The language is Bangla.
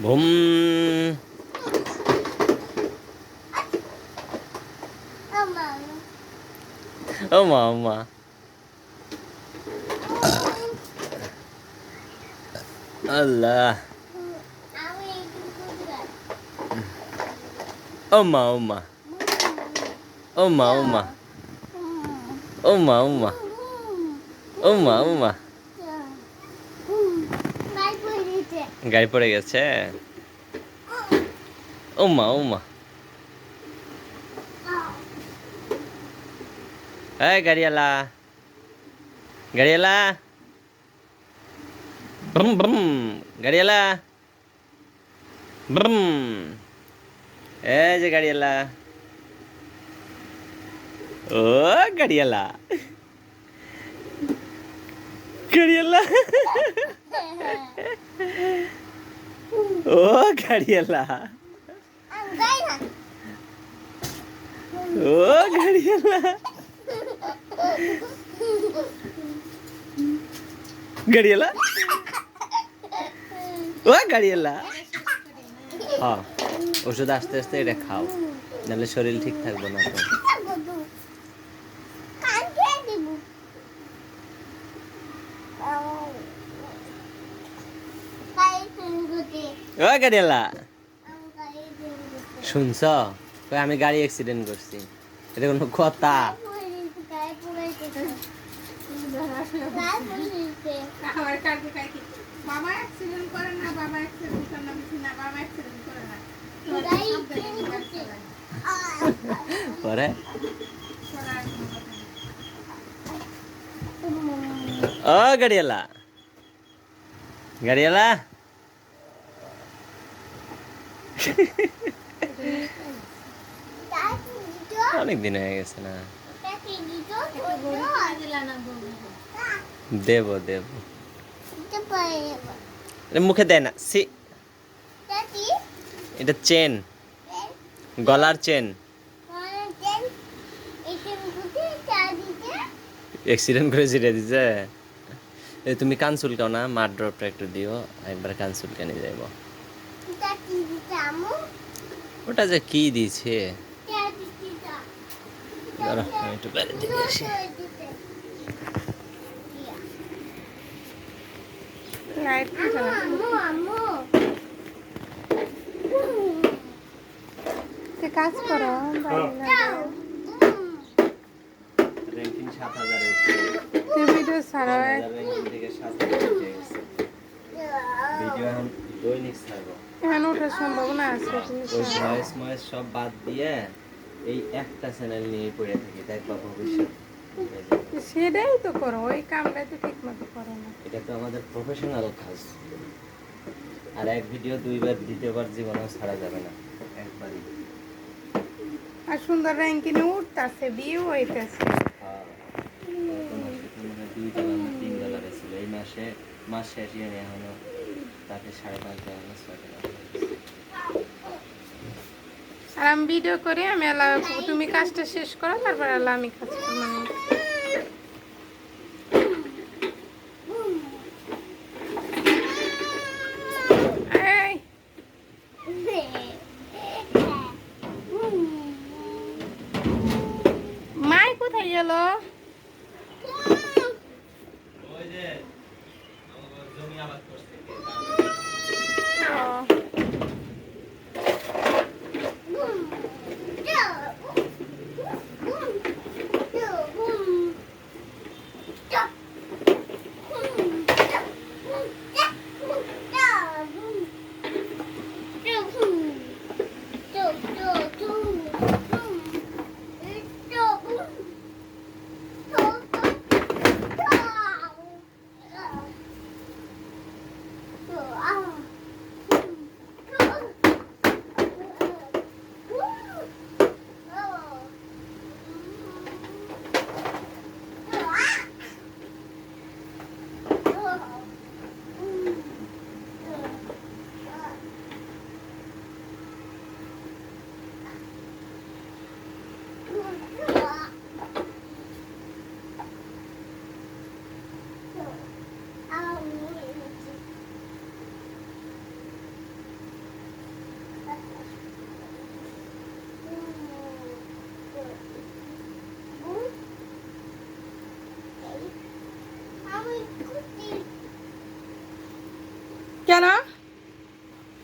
বুম। ও মা ও মা। আল্লাহ। ও মা ও মা। ও মা ও মা। ও মা ও মা। ও মা ও মা। গাড়ি পড়ে গেছে। ও মা ও মা। এই গাড়িওয়ালা, গাড়িওয়ালা, ব্রুম ব্রুম, গাড়িওয়ালা, ব্রুম। এই যে গাড়িওয়ালা, ও গাড়িওয়ালা, গাড়িওয়ালা, ও গাড়িওয়ালা, ও গাড়িওয়ালা, গাড়িওয়ালা, ও গাড়িওয়ালা। হ্যাঁ, ওষুধ আস্তে আস্তে এটা খাও, নাহলে শরীর ঠিক থাকবে না তো। ও গাড়িওয়ালা, শুনছ? কই আমি গাড়ি অ্যাক্সিডেন্ট করছি, এটা কোনো কথা? বাবা অ্যাক্সিডেন্ট করে না, বাবা অ্যাক্সিডেন্ট করে না, না বাবা অ্যাক্সিডেন্ট করে না। পরে ও গাড়িওয়ালা, গাড়িওয়ালা, অনেক দিন হয়ে গেছে না। দেব দেব, মুখে দেয় না। সি, এটা চেন, গলার চেন। অ্যাক্সিডেন্ট করে ছিঁড়ে দিছে। তুমি কান চুলকাও না, মার ড্রপটা একটু দিও, একবার কান চুলকানি যাইব। ওটা যে কি দিছে, দাঁড়া আমি একটু বাইরে দিকে আসি। কাজ করো, র্যাঙ্কিং 7000 এ ভিডিও ছাড়ো। র্যাঙ্কিং থেকে 7000 উঠে গেছে। ভিডিও এখন দৈনিক ছাড়বো। এখন ওঠার সম্ভাবনা আছে। ওই ভয়েস ময়েস সব বাদ দিয়ে এই একটা চ্যানেল নিয়ে পড়ে থাকি, দেখবা ভবিষ্যৎ। সেটাই তো করো, ওই কামটাই তো ঠিক মতো করো না। এটা তো আমাদের প্রফেশনাল কাজ। আর এক ভিডিও দুইবার দ্বিতীয়বার জীবনেও ছাড়া যাবে না, একবারই। আর সুন্দর র্যাঙ্কিনে উঠতেছে, বিয়ে হইতেছে। $2 $3 ছিল, এই মাস শেষে এখনো তাকে 5,500 আর আমি ভিডিও করে আমি আল্লাহ, তুমি কাজটা শেষ করো, তারপর আল্লাহ আমি কাজ করবো। মাই কোথায় গেল? জমি আবাদ করছে। কেন